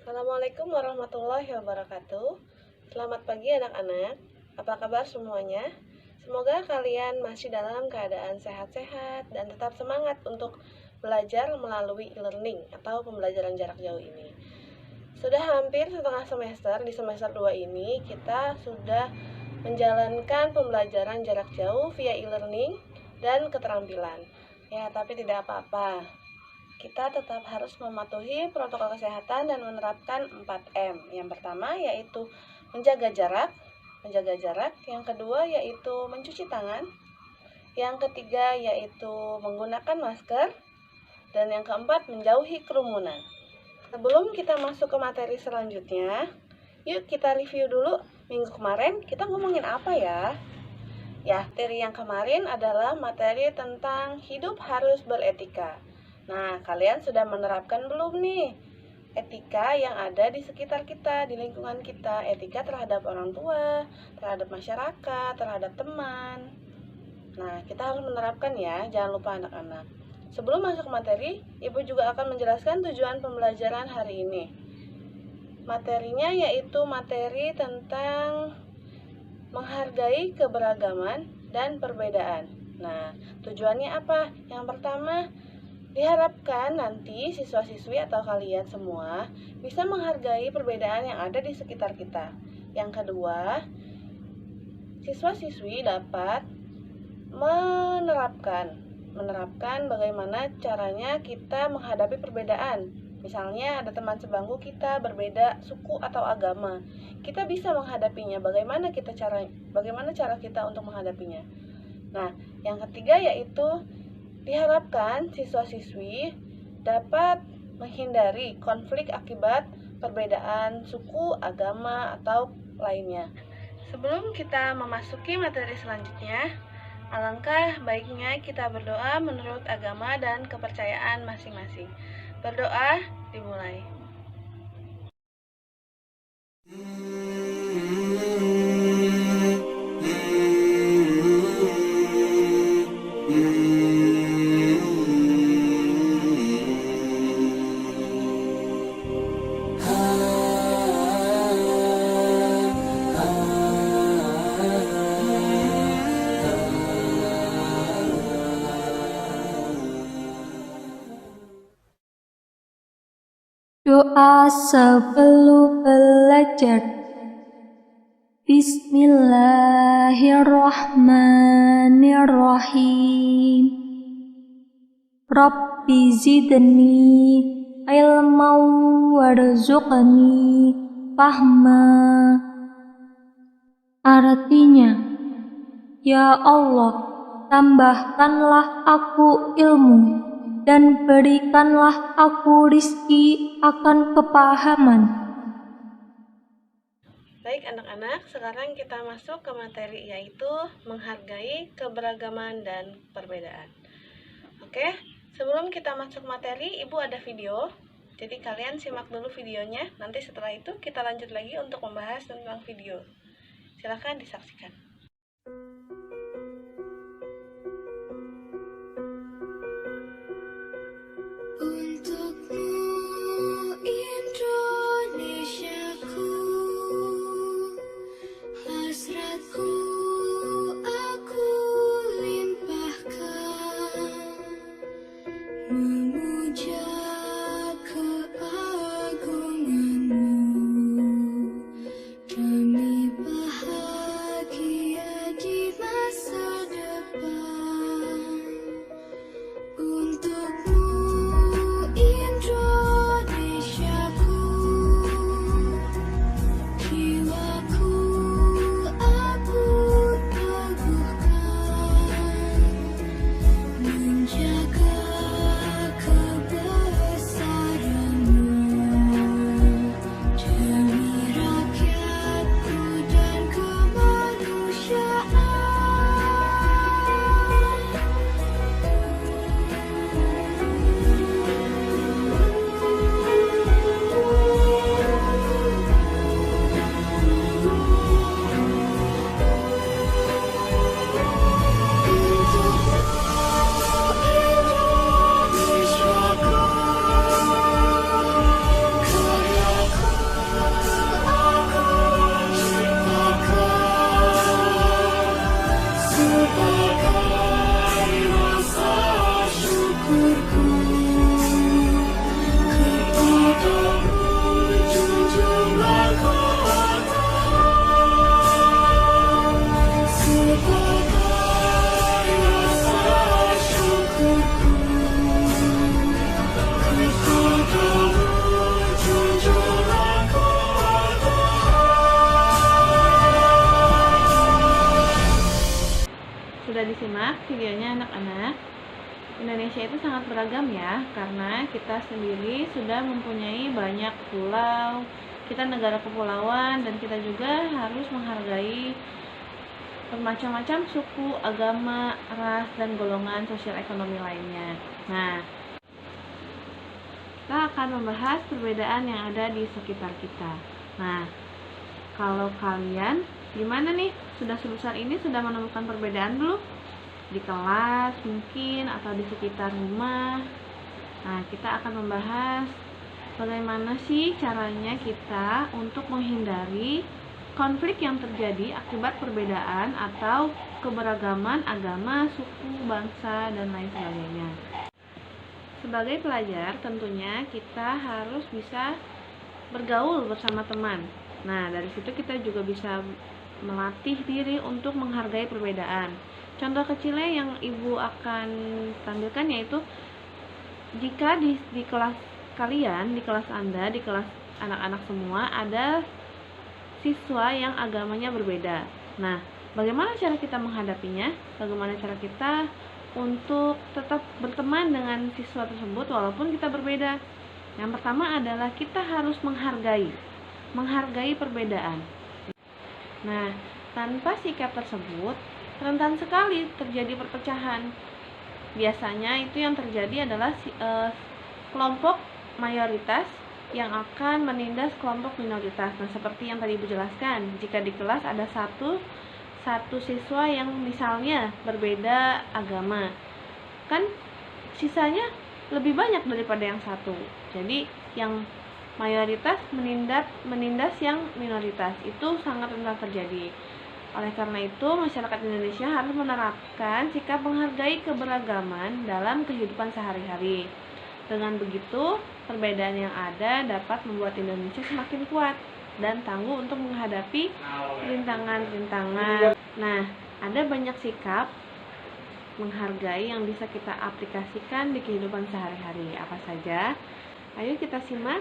Assalamualaikum warahmatullahi wabarakatuh. Selamat pagi anak-anak. Apa kabar semuanya? Semoga kalian masih dalam keadaan sehat-sehat dan tetap semangat untuk belajar melalui e-learning atau pembelajaran jarak jauh ini. Sudah hampir setengah semester, di semester 2 ini kita sudah menjalankan pembelajaran jarak jauh via e-learning dan keterampilan. Ya, tapi tidak apa-apa. Kita tetap harus mematuhi protokol kesehatan dan menerapkan 4M. Yang pertama yaitu menjaga jarak, yang kedua yaitu mencuci tangan, yang ketiga yaitu menggunakan masker, dan yang keempat menjauhi kerumunan. Sebelum kita masuk ke materi selanjutnya, yuk kita review dulu minggu kemarin kita ngomongin apa ya? Ya, materi yang kemarin adalah materi tentang hidup harus beretika. Nah, kalian sudah menerapkan belum nih etika yang ada di sekitar kita, di lingkungan kita, etika terhadap orang tua, terhadap masyarakat, terhadap teman. Nah, kita harus menerapkan ya, jangan lupa anak-anak. Sebelum masuk materi, Ibu juga akan menjelaskan tujuan pembelajaran hari ini. Materinya yaitu materi tentang menghargai keberagaman dan perbedaan. Nah, tujuannya apa? Yang pertama, diharapkan nanti siswa-siswi atau kalian semua bisa menghargai perbedaan yang ada di sekitar kita. Yang kedua, siswa-siswi dapat menerapkan bagaimana caranya kita menghadapi perbedaan. Misalnya ada teman sebangku kita berbeda suku atau agama. Kita bisa menghadapinya. Bagaimana cara kita untuk menghadapinya? Nah, yang ketiga yaitu diharapkan siswa-siswi dapat menghindari konflik akibat perbedaan suku, agama, atau lainnya. Sebelum kita memasuki materi selanjutnya, alangkah baiknya kita berdoa menurut agama dan kepercayaan masing-masing. Berdoa dimulai. Doa sebelum belajar. Bismillahirrahmanirrahim. Rabbi zidni ilman warzuqni fahma. Artinya, ya Allah, tambahkanlah aku ilmu dan berikanlah aku rizki akan kepahaman. Baik anak-anak, sekarang kita masuk ke materi yaitu menghargai keberagaman dan perbedaan. Oke, sebelum kita masuk materi, Ibu ada video. Jadi kalian simak dulu videonya, nanti setelah itu kita lanjut lagi untuk membahas tentang video. Silakan disaksikan. Kami bahagia anak-anak, Indonesia itu sangat beragam ya, karena kita sendiri sudah mempunyai banyak pulau, kita negara kepulauan, dan kita juga harus menghargai bermacam-macam suku, agama, ras, dan golongan sosial ekonomi lainnya. Nah, kita akan membahas perbedaan yang ada di sekitar kita. Nah, kalau kalian gimana nih? Sudah sebesar ini sudah menemukan perbedaan belum? Di kelas mungkin atau di sekitar rumah. Nah, kita akan membahas bagaimana sih caranya kita untuk menghindari konflik yang terjadi akibat perbedaan atau keberagaman agama, suku, bangsa, dan lain sebagainya. Sebagai pelajar, tentunya kita harus bisa bergaul bersama teman. Nah, dari situ kita juga bisa melatih diri untuk menghargai perbedaan. Contoh kecilnya yang ibu akan tampilkan yaitu jika di kelas kalian, di kelas Anda, di kelas anak-anak semua ada siswa yang agamanya berbeda. Nah, bagaimana cara kita menghadapinya? Bagaimana cara kita untuk tetap berteman dengan siswa tersebut walaupun kita berbeda? Yang pertama adalah kita harus menghargai perbedaan. Nah, tanpa sikap tersebut rentan sekali terjadi perpecahan. Biasanya itu yang terjadi adalah kelompok mayoritas yang akan menindas kelompok minoritas. Nah, seperti yang tadi Ibu jelaskan, jika di kelas ada satu siswa yang misalnya berbeda agama, kan sisanya lebih banyak daripada yang satu. Jadi yang mayoritas menindas yang minoritas, itu sangat rentan terjadi. Oleh karena itu, masyarakat Indonesia harus menerapkan sikap menghargai keberagaman dalam kehidupan sehari-hari. Dengan begitu, perbedaan yang ada dapat membuat Indonesia semakin kuat dan tangguh untuk menghadapi rintangan-rintangan. Nah, ada banyak sikap menghargai yang bisa kita aplikasikan di kehidupan sehari-hari. Apa saja? Ayo kita simak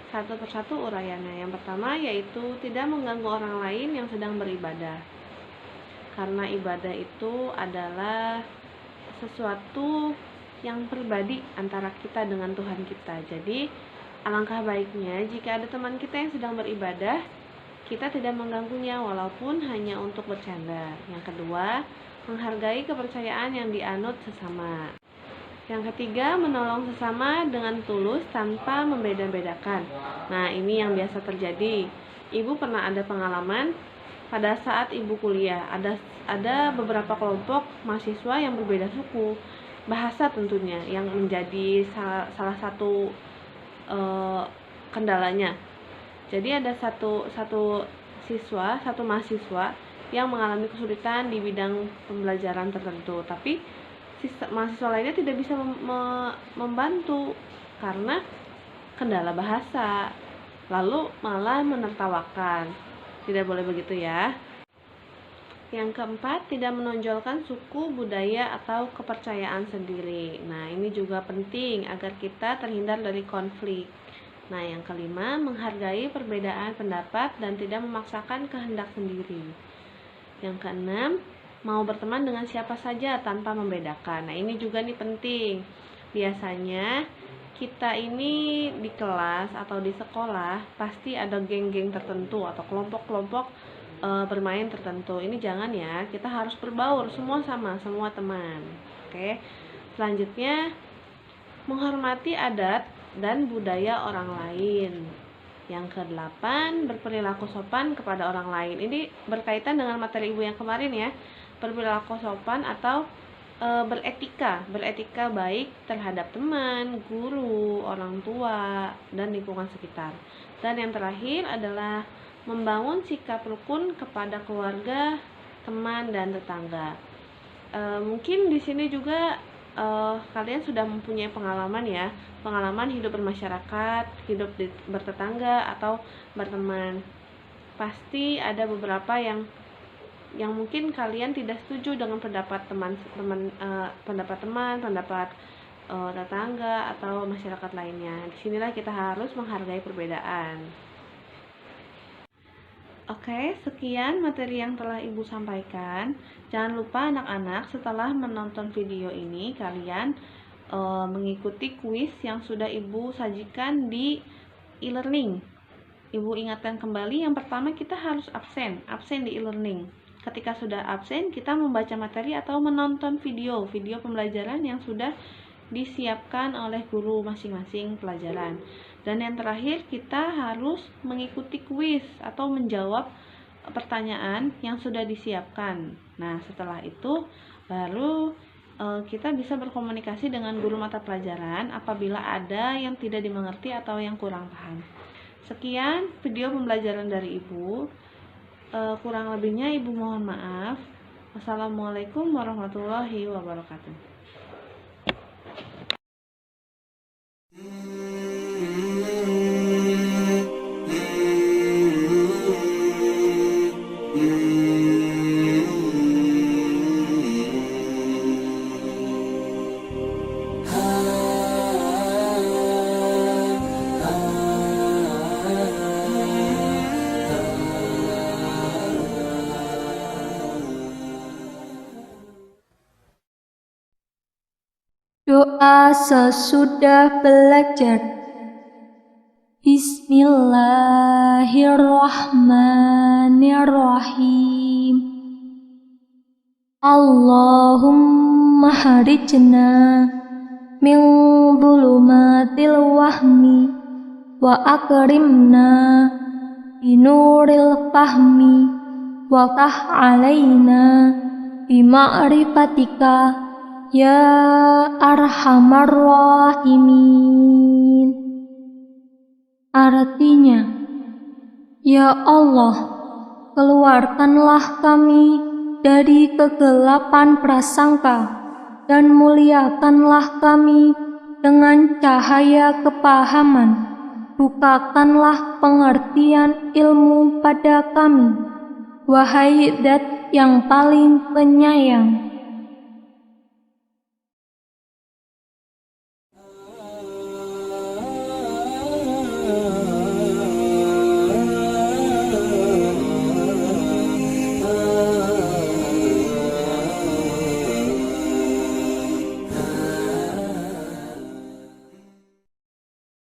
satu persatu uraiannya. Yang pertama yaitu tidak mengganggu orang lain yang sedang beribadah. Karena ibadah itu adalah sesuatu yang pribadi antara kita dengan Tuhan kita. Jadi, alangkah baiknya jika ada teman kita yang sedang beribadah, kita tidak mengganggunya walaupun hanya untuk bercanda. Yang kedua, menghargai kepercayaan yang dianut sesama. Yang ketiga, menolong sesama dengan tulus tanpa membeda-bedakan. Nah, ini yang biasa terjadi. Ibu pernah ada pengalaman pada saat ibu kuliah, ada beberapa kelompok mahasiswa yang berbeda suku, bahasa tentunya yang menjadi salah satu kendalanya. Jadi ada satu mahasiswa yang mengalami kesulitan di bidang pembelajaran tertentu, tapi mahasiswa lainnya tidak bisa membantu karena kendala bahasa, lalu malah menertawakan. Tidak boleh begitu ya. Yang keempat, tidak menonjolkan suku, budaya, atau kepercayaan sendiri. Nah, ini juga penting agar kita terhindar dari konflik. Nah, yang kelima, menghargai perbedaan pendapat dan tidak memaksakan kehendak sendiri. Yang keenam, mau berteman dengan siapa saja tanpa membedakan. Nah, ini juga nih penting. Biasanya kita ini di kelas atau di sekolah pasti ada geng-geng tertentu atau kelompok-kelompok bermain tertentu. Ini jangan ya, kita harus berbaur semua teman. Oke. Selanjutnya, menghormati adat dan budaya orang lain. Yang kedelapan, berperilaku sopan kepada orang lain. Ini berkaitan dengan materi ibu yang kemarin ya. Berperilaku sopan atau beretika baik terhadap teman, guru, orang tua, dan lingkungan sekitar. Dan yang terakhir adalah membangun sikap rukun kepada keluarga, teman, dan tetangga. Mungkin di sini juga kalian sudah mempunyai pengalaman hidup bermasyarakat, hidup bertetangga atau berteman. Pasti ada beberapa yang mungkin kalian tidak setuju dengan pendapat pendapat tetangga atau masyarakat lainnya. Disinilah kita harus menghargai perbedaan. Oke, sekian materi yang telah Ibu sampaikan. Jangan lupa anak-anak, setelah menonton video ini, kalian mengikuti kuis yang sudah Ibu sajikan di e-learning. Ibu ingatkan kembali, yang pertama kita harus absen di e-learning. Ketika sudah absen, kita membaca materi atau menonton video pembelajaran yang sudah disiapkan oleh guru masing-masing pelajaran. Dan yang terakhir, kita harus mengikuti kuis atau menjawab pertanyaan yang sudah disiapkan. Nah, setelah itu baru kita bisa berkomunikasi dengan guru mata pelajaran apabila ada yang tidak dimengerti atau yang kurang paham. Sekian video pembelajaran dari Ibu. Kurang lebihnya Ibu mohon maaf. Wassalamualaikum warahmatullahi wabarakatuh. Doa sesudah belajar. Bismillahirrahmanirrahim. Allahumma harijna min dhulumatil wahmi wa akrimna binuril fahmi wa tah alaina bima'rifatika ya arhamar rahimin. Artinya, ya Allah, keluarkanlah kami dari kegelapan prasangka dan muliakanlah kami dengan cahaya kepahaman. Bukakanlah pengertian ilmu pada kami, wahai Zat yang paling penyayang.